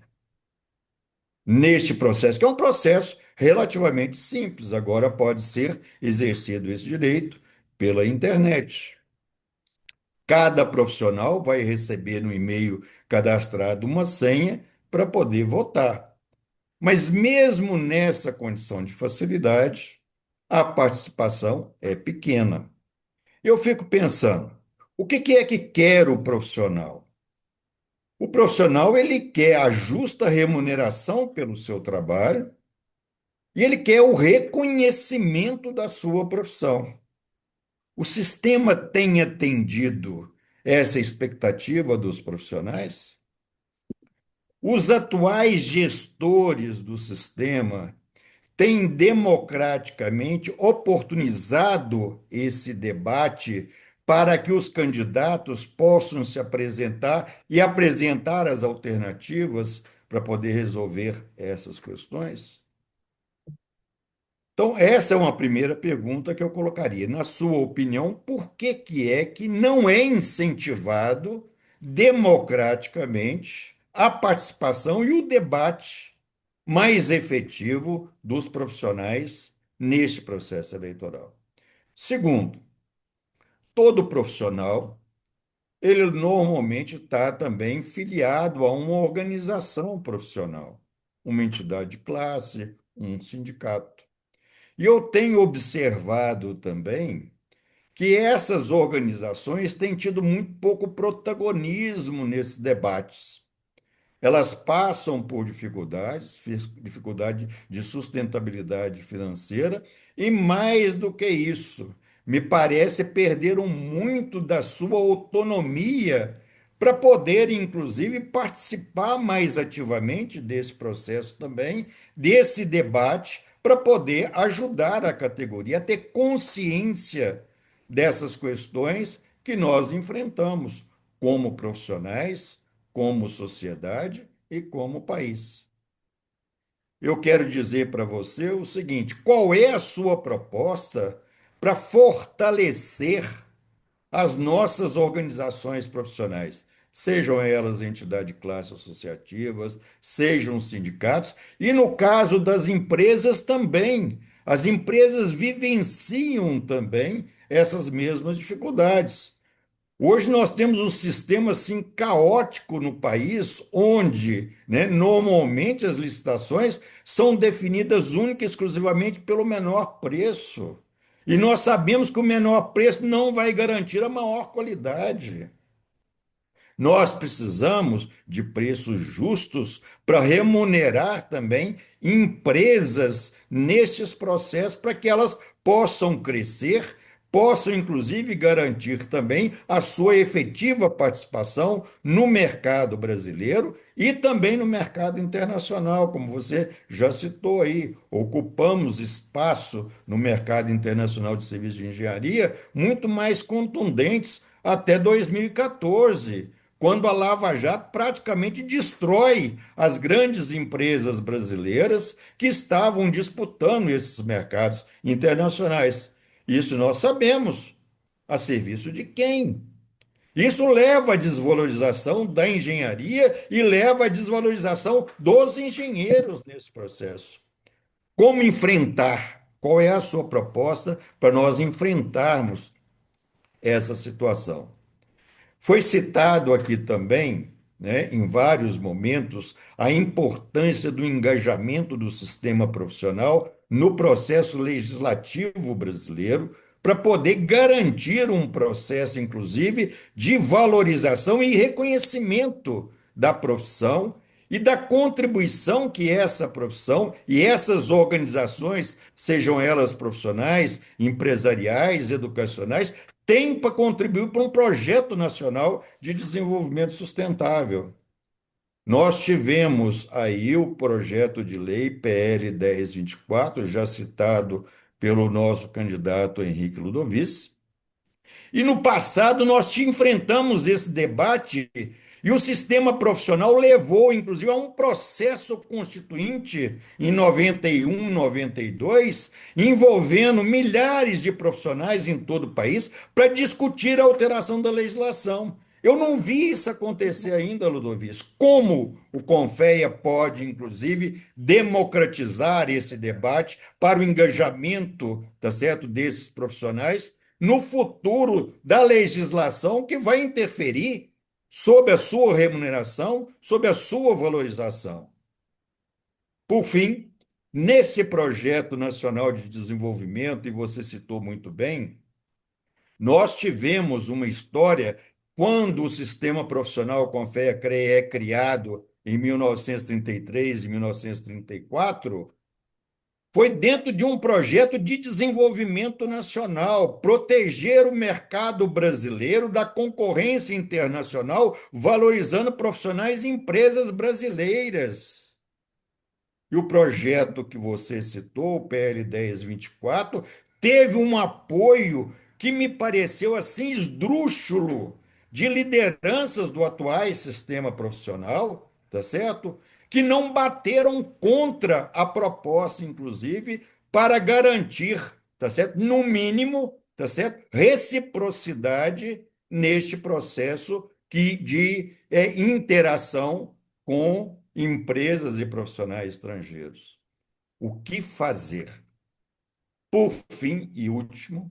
neste processo, que é um processo relativamente simples, agora pode ser exercido esse direito pela internet? Cada profissional vai receber no e-mail cadastrado uma senha para poder votar. Mas mesmo nessa condição de facilidade, a participação é pequena. Eu fico pensando, o que é que quer o profissional? O profissional, ele quer a justa remuneração pelo seu trabalho e ele quer o reconhecimento da sua profissão. O sistema tem atendido essa expectativa dos profissionais? Os atuais gestores do sistema têm democraticamente oportunizado esse debate para que os candidatos possam se apresentar e apresentar as alternativas para poder resolver essas questões? Então, essa é uma primeira pergunta que eu colocaria. Na sua opinião, por que que é que não é incentivado democraticamente a participação e o debate mais efetivo dos profissionais neste processo eleitoral? Segundo, todo profissional, ele normalmente está também filiado a uma organização profissional, uma entidade de classe, um sindicato. E eu tenho observado também que essas organizações têm tido muito pouco protagonismo nesses debates. Elas passam por dificuldades, dificuldade de sustentabilidade financeira, e mais do que isso, me parece perderam muito da sua autonomia para poder, inclusive, participar mais ativamente desse processo também, desse debate, para poder ajudar a categoria a ter consciência dessas questões que nós enfrentamos como profissionais, como sociedade e como país. Eu quero dizer para você o seguinte: qual é a sua proposta para fortalecer as nossas organizações profissionais? Sejam elas entidades de classe associativas, sejam sindicatos, e no caso das empresas também. As empresas vivenciam também essas mesmas dificuldades. Hoje nós temos um sistema assim caótico no país, onde, né, normalmente as licitações são definidas única e exclusivamente pelo menor preço. E nós sabemos que o menor preço não vai garantir a maior qualidade. Nós precisamos de preços justos para remunerar também empresas nestes processos para que elas possam crescer, possam inclusive garantir também a sua efetiva participação no mercado brasileiro e também no mercado internacional, como você já citou aí. Ocupamos espaço no mercado internacional de serviços de engenharia muito mais contundentes até 2014, quando a Lava Jato praticamente destrói as grandes empresas brasileiras que estavam disputando esses mercados internacionais. Isso nós sabemos. A serviço de quem? Isso leva à desvalorização da engenharia e leva à desvalorização dos engenheiros nesse processo. Como enfrentar? Qual é a sua proposta para nós enfrentarmos essa situação? Foi citado aqui também, né, em vários momentos, a importância do engajamento do sistema profissional no processo legislativo brasileiro, para poder garantir um processo, inclusive, de valorização e reconhecimento da profissão e da contribuição que essa profissão e essas organizações, sejam elas profissionais, empresariais, educacionais, têm para contribuir para um projeto nacional de desenvolvimento sustentável. Nós tivemos aí o projeto de lei PL 1024, já citado pelo nosso candidato Henrique Ludovici, e no passado nós enfrentamos esse debate e o sistema profissional levou, inclusive, a um processo constituinte em 91, 92, envolvendo milhares de profissionais em todo o país para discutir a alteração da legislação. Eu não vi isso acontecer ainda, Ludovic. Como o Confeia pode, inclusive, democratizar esse debate para o engajamento, tá certo, desses profissionais no futuro da legislação que vai interferir sobre a sua remuneração, sobre a sua valorização. Por fim, nesse projeto nacional de desenvolvimento, e você citou muito bem, nós tivemos uma história quando o sistema profissional Confea é criado em 1933 e 1934, foi dentro de um projeto de desenvolvimento nacional, proteger o mercado brasileiro da concorrência internacional, valorizando profissionais e empresas brasileiras. E o projeto que você citou, o PL 1024, teve um apoio que me pareceu assim esdrúxulo de lideranças do atual sistema profissional, tá certo? que não bateram contra a proposta, inclusive, para garantir, tá certo? No mínimo, tá certo? Reciprocidade neste processo de interação com empresas e profissionais estrangeiros. O que fazer? Por fim e último,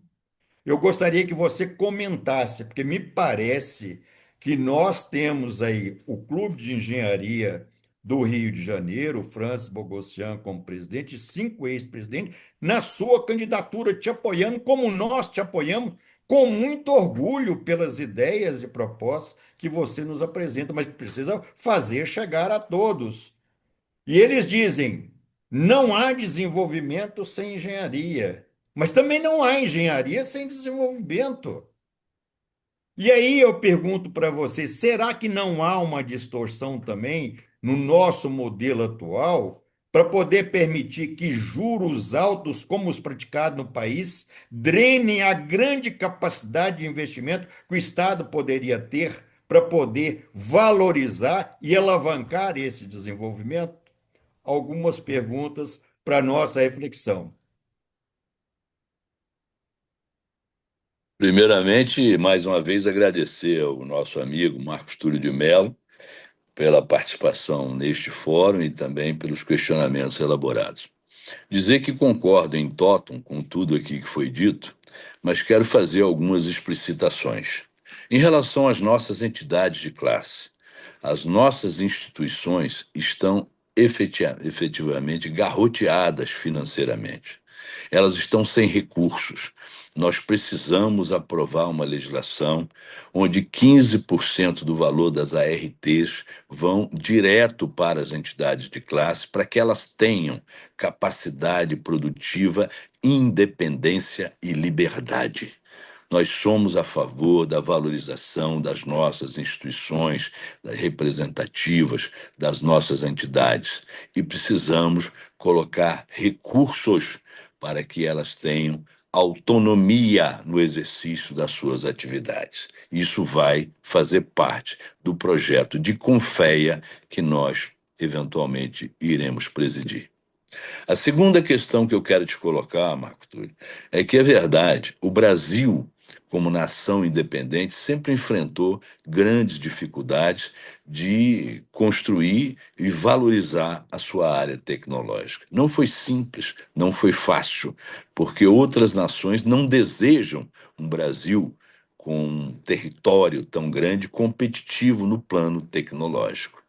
eu gostaria que você comentasse, porque me parece que nós temos aí o Clube de Engenharia do Rio de Janeiro, o Francis Bogossian como presidente, e 5 ex-presidentes, na sua candidatura, te apoiando, como nós te apoiamos, com muito orgulho pelas ideias e propostas que você nos apresenta, mas precisa fazer chegar a todos. E eles dizem: não há desenvolvimento sem engenharia, mas também não há engenharia sem desenvolvimento. E aí eu pergunto para você: será que não há uma distorção também no nosso modelo atual para poder permitir que juros altos, como os praticados no país, drenem a grande capacidade de investimento que o Estado poderia ter para poder valorizar e alavancar esse desenvolvimento? Algumas perguntas para nossa reflexão. Primeiramente, mais uma vez, agradecer ao nosso amigo Marcos Túlio de Mello pela participação neste fórum e também pelos questionamentos elaborados. Dizer que concordo em totum com tudo aqui que foi dito, mas quero fazer algumas explicitações. Em relação às nossas entidades de classe, as nossas instituições estão efetivamente garroteadas financeiramente. Elas estão sem recursos. Nós precisamos aprovar uma legislação onde 15% do valor das ARTs vão direto para as entidades de classe para que elas tenham capacidade produtiva, independência e liberdade. Nós somos a favor da valorização das nossas instituições representativas, das nossas entidades, e precisamos colocar recursos para que elas tenham autonomia no exercício das suas atividades. Isso vai fazer parte do projeto de Confeia que nós, eventualmente, iremos presidir. A segunda questão que eu quero te colocar, Marco Túlio, é que é verdade, o Brasil, como nação independente, sempre enfrentou grandes dificuldades de construir e valorizar a sua área tecnológica. Não foi simples, não foi fácil, porque outras nações não desejam um Brasil com um território tão grande, competitivo no plano tecnológico.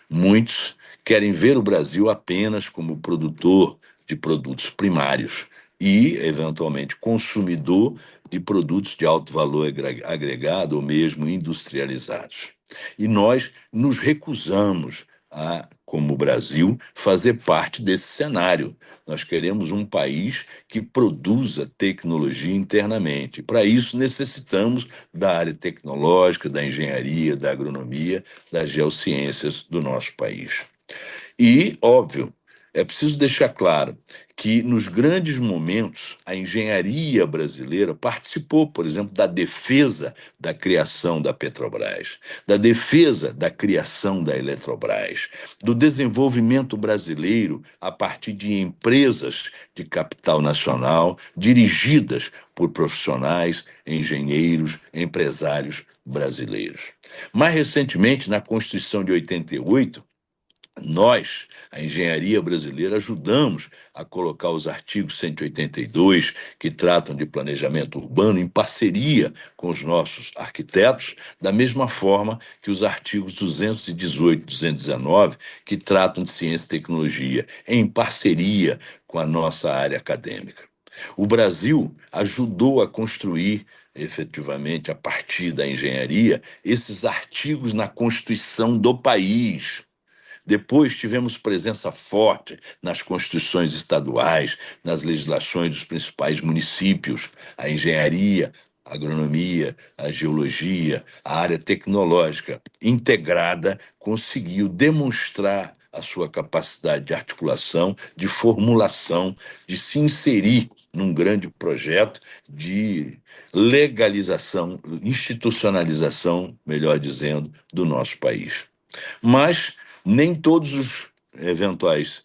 Muitos querem ver o Brasil apenas como produtor de produtos primários e, eventualmente, consumidor de produtos de alto valor agregado ou mesmo industrializados. E nós nos recusamos a, como Brasil, fazer parte desse cenário. Nós queremos um país que produza tecnologia internamente. Para isso, necessitamos da área tecnológica, da engenharia, da agronomia, das geociências do nosso país. E, óbvio, é preciso deixar claro que, nos grandes momentos, a engenharia brasileira participou, por exemplo, da defesa da criação da Petrobras, da defesa da criação da Eletrobras, do desenvolvimento brasileiro a partir de empresas de capital nacional dirigidas por profissionais, engenheiros, empresários brasileiros. Mais recentemente, na Constituição de 88, nós, a engenharia brasileira, ajudamos a colocar os artigos 182, que tratam de planejamento urbano, em parceria com os nossos arquitetos, da mesma forma que os artigos 218 e 219, que tratam de ciência e tecnologia, em parceria com a nossa área acadêmica. O Brasil ajudou a construir, efetivamente, a partir da engenharia, esses artigos na Constituição do país. Depois tivemos presença forte nas constituições estaduais, nas legislações dos principais municípios, a engenharia, a agronomia, a geologia, a área tecnológica integrada conseguiu demonstrar a sua capacidade de articulação, de formulação, de se inserir num grande projeto de legalização, institucionalização, melhor dizendo, do nosso país. Mas nem todos os eventuais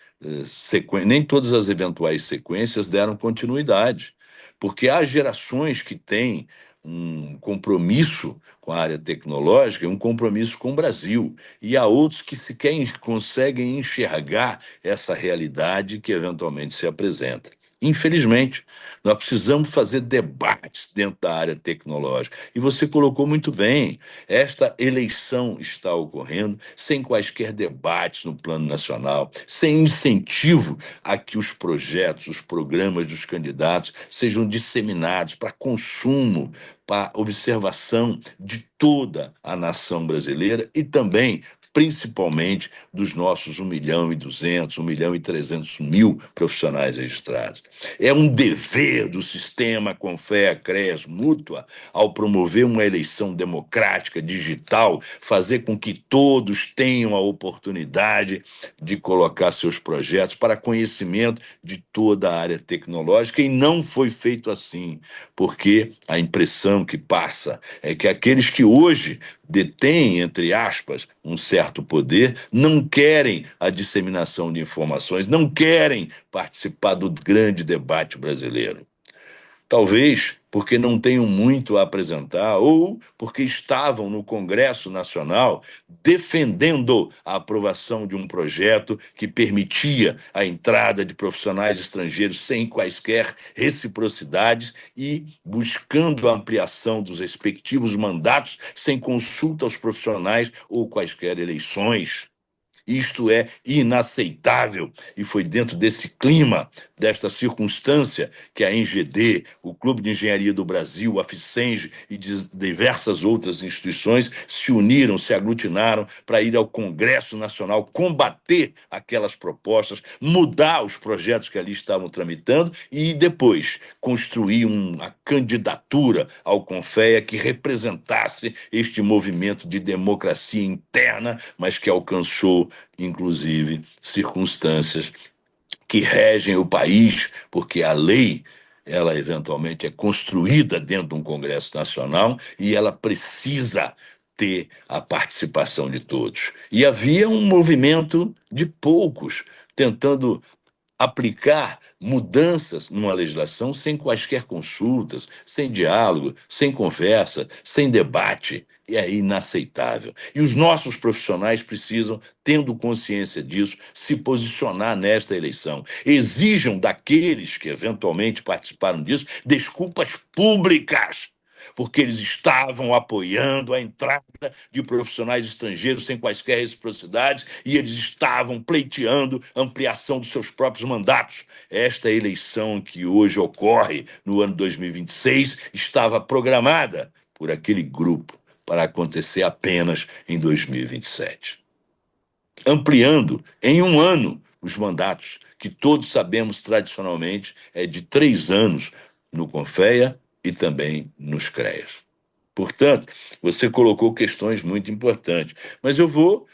nem todas as eventuais sequências deram continuidade, porque há gerações que têm um compromisso com a área tecnológica, um compromisso com o Brasil, e há outros que sequer conseguem enxergar essa realidade que eventualmente se apresenta. Infelizmente, nós precisamos fazer debates dentro da área tecnológica. E você colocou muito bem, esta eleição está ocorrendo sem quaisquer debates no plano nacional, sem incentivo a que os projetos, os programas dos candidatos sejam disseminados para consumo, para observação de toda a nação brasileira e também, principalmente, dos nossos 1.200.000, 1.300.000 profissionais registrados. É um dever do sistema Confea-CREAS Mútua, ao promover uma eleição democrática, digital, fazer com que todos tenham a oportunidade de colocar seus projetos para conhecimento de toda a área tecnológica, e não foi feito assim, porque a impressão que passa é que aqueles que hoje detêm, entre aspas, um certo poder, não querem a disseminação de informações, não querem participar do grande debate brasileiro. Talvez porque não tenham muito a apresentar ou porque estavam no Congresso Nacional defendendo a aprovação de um projeto que permitia a entrada de profissionais estrangeiros sem quaisquer reciprocidades e buscando a ampliação dos respectivos mandatos sem consulta aos profissionais ou quaisquer eleições. Isto é inaceitável, e foi dentro desse clima, desta circunstância, que a ENGD, o Clube de Engenharia do Brasil, a FICENGE e diversas outras instituições se uniram, se aglutinaram para ir ao Congresso Nacional combater aquelas propostas, mudar os projetos que ali estavam tramitando e depois construir uma candidatura ao Confea que representasse este movimento de democracia interna, mas que alcançou inclusive circunstâncias que regem o país, porque a lei, ela eventualmente é construída dentro de um Congresso Nacional e ela precisa ter a participação de todos. E havia um movimento de poucos tentando aplicar mudanças numa legislação sem quaisquer consultas, sem diálogo, sem conversa, sem debate. E é inaceitável. E os nossos profissionais precisam, tendo consciência disso, se posicionar nesta eleição. Exijam daqueles que eventualmente participaram disso desculpas públicas, porque eles estavam apoiando a entrada de profissionais estrangeiros sem quaisquer reciprocidades e eles estavam pleiteando ampliação dos seus próprios mandatos. Esta eleição que hoje ocorre no ano 2026 estava programada por aquele grupo para acontecer apenas em 2027. Ampliando em um ano os mandatos, que todos sabemos tradicionalmente é de 3 anos no Confea e também nos CREAS. Portanto, você colocou questões muito importantes, mas eu vou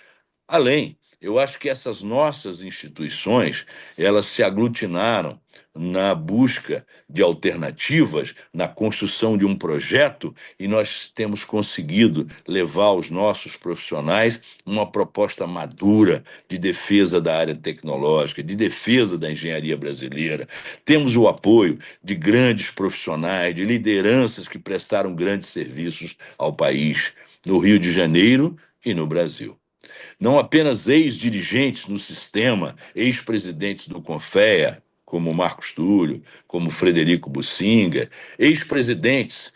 além. Eu acho que essas nossas instituições, elas se aglutinaram na busca de alternativas, na construção de um projeto, e nós temos conseguido levar aos nossos profissionais uma proposta madura de defesa da área tecnológica, de defesa da engenharia brasileira. Temos o apoio de grandes profissionais, de lideranças que prestaram grandes serviços ao país, no Rio de Janeiro e no Brasil. Não apenas ex-dirigentes no sistema, ex-presidentes do Confea, como Marcos Túlio, como Frederico Bussinga, ex-presidentes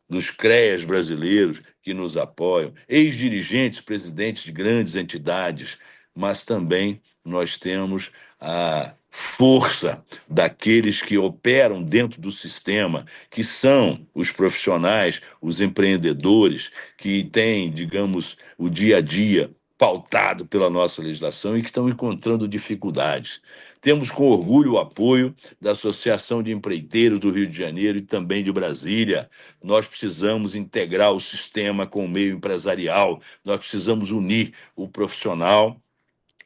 dos CREAS brasileiros que nos apoiam, ex-dirigentes, presidentes de grandes entidades, mas também nós temos a força daqueles que operam dentro do sistema, que são os profissionais, os empreendedores, que têm, digamos, o dia a dia pautado pela nossa legislação e que estão encontrando dificuldades. Temos com orgulho o apoio da Associação de Empreiteiros do Rio de Janeiro e também de Brasília. Nós precisamos integrar o sistema com o meio empresarial, nós precisamos unir o profissional,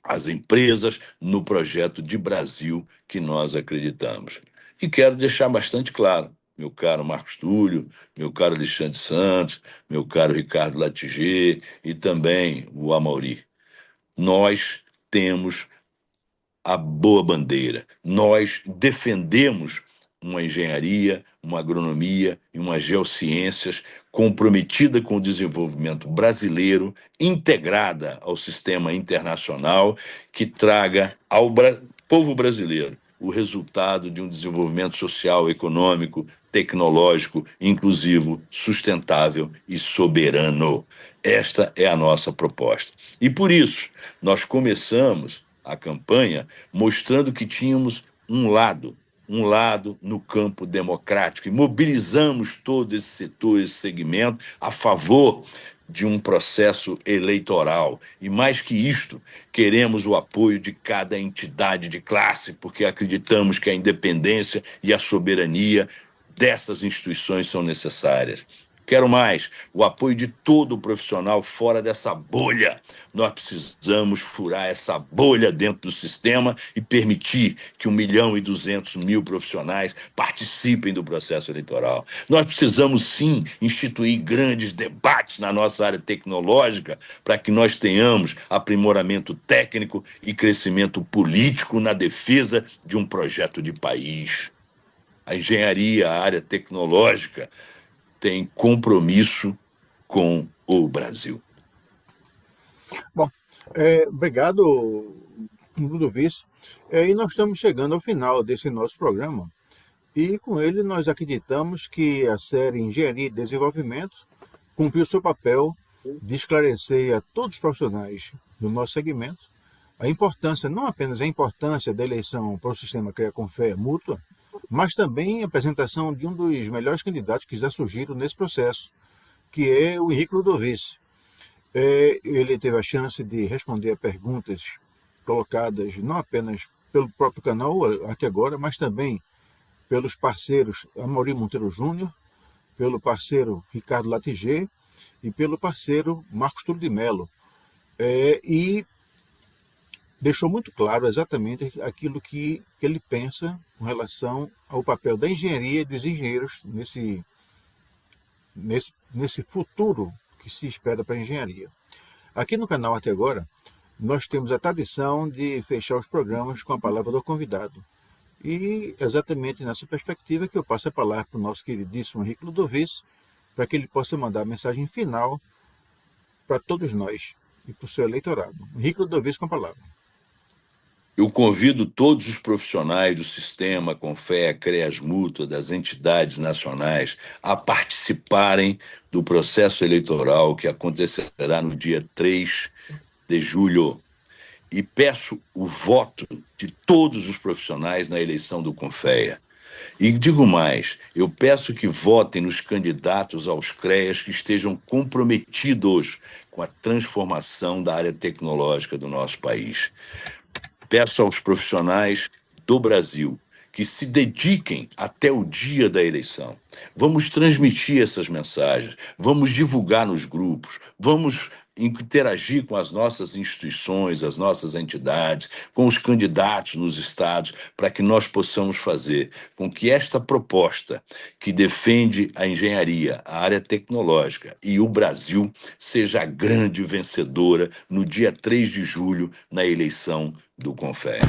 as empresas, no projeto de Brasil que nós acreditamos. E quero deixar bastante claro, meu caro Marcos Túlio, meu caro Alexandre Santos, meu caro Ricardo Latiger e também o Amauri. nós temos a boa bandeira. Nós defendemos uma engenharia, uma agronomia e uma geociências comprometida com o desenvolvimento brasileiro, integrada ao sistema internacional, que traga ao povo brasileiro o resultado de um desenvolvimento social, econômico, tecnológico, inclusivo, sustentável e soberano. Esta é a nossa proposta. E por isso, nós começamos a campanha mostrando que tínhamos um lado no campo democrático, e mobilizamos todo esse setor, esse segmento, a favor de um processo eleitoral. E mais que isto, queremos o apoio de cada entidade de classe, porque acreditamos que a independência e a soberania dessas instituições são necessárias. Quero mais, o apoio de todo profissional fora dessa bolha. Nós precisamos furar essa bolha dentro do sistema e permitir que 1.200.000 profissionais participem do processo eleitoral. Nós precisamos, sim, instituir grandes debates na nossa área tecnológica para que nós tenhamos aprimoramento técnico e crescimento político na defesa de um projeto de país. A engenharia, a área tecnológica, tem compromisso com o Brasil. Bom, obrigado, Ludovice. E nós estamos chegando ao final desse nosso programa. E com ele nós acreditamos que a série Engenharia e Desenvolvimento cumpriu seu papel de esclarecer a todos os profissionais do nosso segmento a importância, não apenas a importância da eleição para o sistema CREA-CONFEA mútua, mas também a apresentação de um dos melhores candidatos que já surgiram nesse processo, que é o Henrique Ludovice. Ele teve a chance de responder a perguntas colocadas não apenas pelo próprio canal até agora, mas também pelos parceiros Amaury Monteiro Júnior, pelo parceiro Ricardo Latiger e pelo parceiro Marcos Túlio de Mello. E deixou muito claro exatamente aquilo que ele pensa com relação ao papel da engenharia e dos engenheiros nesse futuro que se espera para a engenharia. Aqui no canal até agora, nós temos a tradição de fechar os programas com a palavra do convidado. E exatamente nessa perspectiva que eu passo a palavra para o nosso queridíssimo Henrique Ludovice, para que ele possa mandar a mensagem final para todos nós e para o seu eleitorado. Henrique Ludovice com a palavra. Eu convido todos os profissionais do sistema, CONFEA, CREAS Mútua, das entidades nacionais, a participarem do processo eleitoral que acontecerá no dia 3 de julho. E peço o voto de todos os profissionais na eleição do CONFEA. E digo mais, eu peço que votem nos candidatos aos CREAs que estejam comprometidos com a transformação da área tecnológica do nosso país. Peço aos profissionais do Brasil que se dediquem até o dia da eleição. Vamos transmitir essas mensagens, vamos divulgar nos grupos, vamos interagir com as nossas instituições, as nossas entidades, com os candidatos nos estados, para que nós possamos fazer com que esta proposta que defende a engenharia, a área tecnológica e o Brasil seja a grande vencedora no dia 3 de julho na eleição do CONFEA.